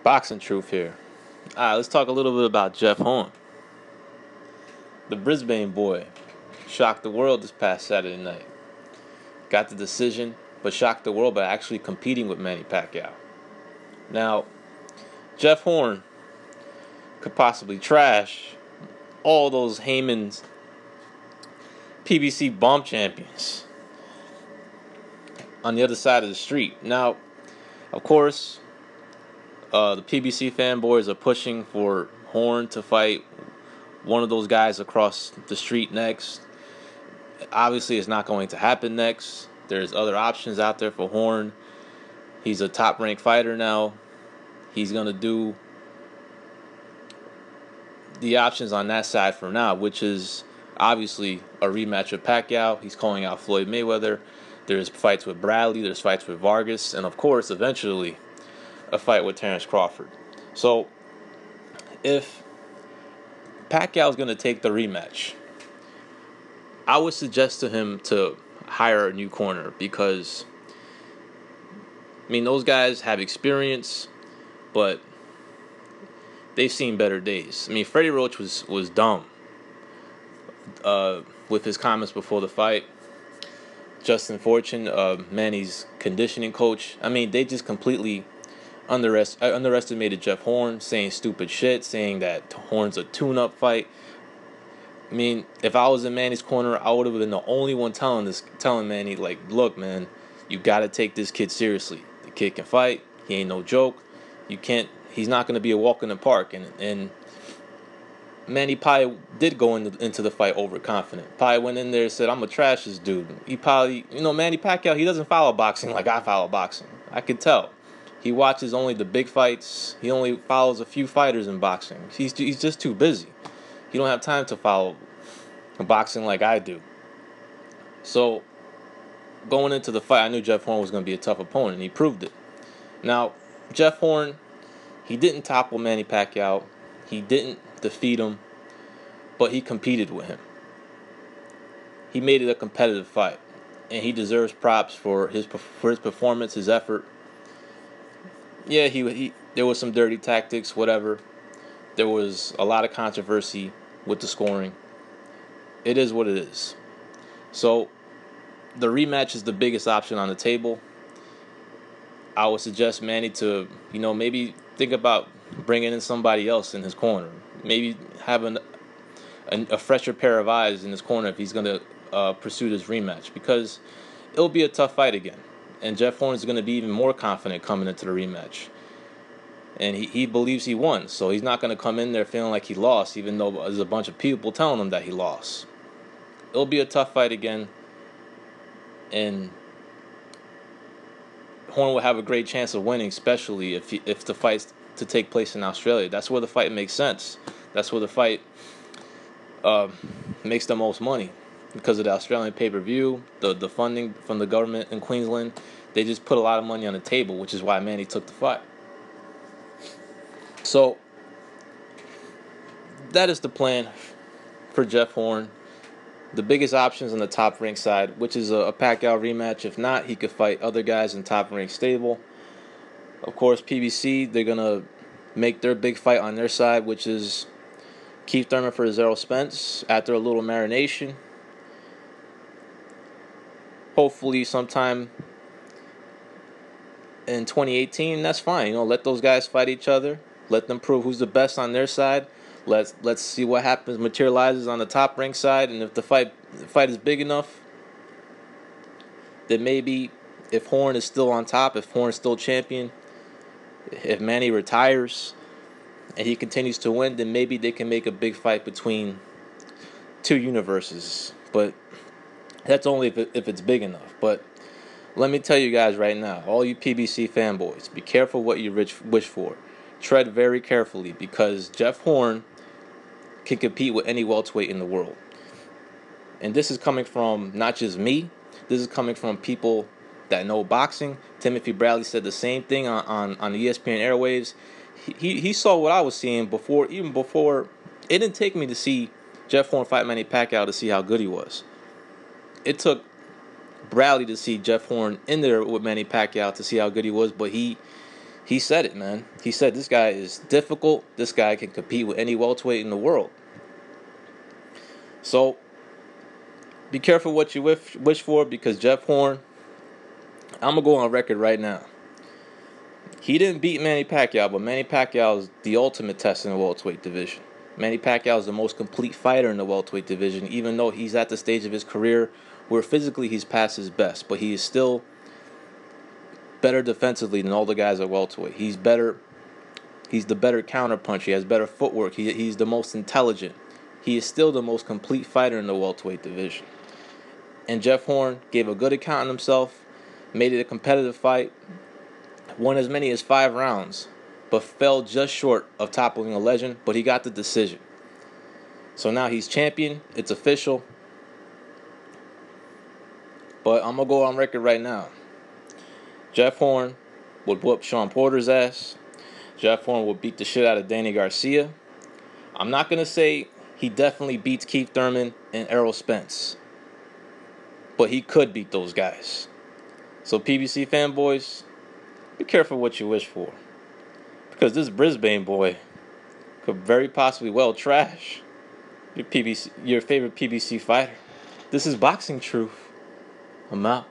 Boxing truth here. All right, let's talk a little bit about Jeff Horn. The Brisbane boy shocked the world this past Saturday night. Got the decision, but shocked the world by actually competing with Manny Pacquiao. Now, Jeff Horn could possibly trash all those Haymon's PBC bomb champions on the other side of the street. Now, of course, the PBC fanboys are pushing for Horn to fight one of those guys across the street next. Obviously, it's not going to happen next. There's other options out there for Horn. He's a top-ranked fighter now. He's going to do the options on that side for now, which is obviously a rematch with Pacquiao. He's calling out Floyd Mayweather. There's fights with Bradley. There's fights with Vargas. And, of course, eventually a fight with Terrence Crawford. So, if Pacquiao is going to take the rematch, I would suggest to him to hire a new corner because, I mean, those guys have experience, but they've seen better days. I mean, Freddie Roach was dumb with his comments before the fight. Justin Fortune, Manny's conditioning coach, I mean, they just completely underestimated Jeff Horn, saying stupid shit, saying that Horn's a tune-up fight. I mean, if I was in Manny's corner, I would have been the only one telling Manny, like, look, man, you got to take this kid seriously. The kid can fight. He ain't no joke. He's not going to be a walk in the park. And Manny probably did go into the fight overconfident. Probably went in there and said, I'm going to trash this dude. He probably, Manny Pacquiao, he doesn't follow boxing like I follow boxing. I could tell. He watches only the big fights. He only follows a few fighters in boxing. He's just too busy. He don't have time to follow boxing like I do. So, going into the fight, I knew Jeff Horn was going to be a tough opponent, and he proved it. Now, Jeff Horn, he didn't topple Manny Pacquiao. He didn't defeat him, but he competed with him. He made it a competitive fight, and he deserves props for his performance, his effort. Yeah, there was some dirty tactics, whatever. There was a lot of controversy with the scoring. It is what it is. So, the rematch is the biggest option on the table. I would suggest Manny to, maybe think about bringing in somebody else in his corner. Maybe having a fresher pair of eyes in his corner if he's going to pursue this rematch. Because it'll be a tough fight again. And Jeff Horn is going to be even more confident coming into the rematch. And he believes he won. So he's not going to come in there feeling like he lost, even though there's a bunch of people telling him that he lost. It'll be a tough fight again. And Horn will have a great chance of winning, especially if the fight's to take place in Australia. That's where the fight makes sense. That's where the fight makes the most money. Because of the Australian pay-per-view, the funding from the government in Queensland, they just put a lot of money on the table, which is why Manny took the fight. So, that is the plan for Jeff Horn. The biggest options on the top-ranked side, which is a Pacquiao rematch. If not, he could fight other guys in top-ranked stable. Of course, PBC, they're going to make their big fight on their side, which is Keith Thurman for Errol Spence after a little marination. Hopefully sometime in 2018, that's fine. Let those guys fight each other. Let them prove who's the best on their side. Let's see what happens, materializes on the top rank side, and if the fight is big enough, then maybe if Horn is still on top, if Horn is still champion, if Manny retires and he continues to win, then maybe they can make a big fight between two universes. But that's only if it's big enough. But let me tell you guys right now, all you PBC fanboys, be careful what you wish for. Tread very carefully because Jeff Horn can compete with any welterweight in the world. And this is coming from not just me. This is coming from people that know boxing. Timothy Bradley said the same thing on the ESPN airwaves. He saw what I was seeing even before. It didn't take me to see Jeff Horn fight Manny Pacquiao to see how good he was. It took Bradley to see Jeff Horn in there with Manny Pacquiao to see how good he was, but he he said it, man. He said this guy is difficult. This guy can compete with any welterweight in the world. So be careful what you wish for, because Jeff Horn, I'm going to go on record right now. He didn't beat Manny Pacquiao, but Manny Pacquiao is the ultimate test in the welterweight division. Manny Pacquiao is the most complete fighter in the welterweight division, even though he's at the stage of his career where physically he's past his best, but he is still better defensively than all the guys at welterweight. He's better. He's the better counterpuncher. He has better footwork. He's the most intelligent. He is still the most complete fighter in the welterweight division. And Jeff Horn gave a good account of himself, made it a competitive fight, won as many as 5 rounds, but fell just short of toppling a legend, but he got the decision. So now he's champion. It's official. But I'm going to go on record right now. Jeff Horn would whoop Sean Porter's ass. Jeff Horn would beat the shit out of Danny Garcia. I'm not going to say he definitely beats Keith Thurman and Errol Spence, but he could beat those guys. So PBC fanboys, be careful what you wish for, because this Brisbane boy could very possibly trash your favorite PBC fighter. This is Boxing Truth. I'm out.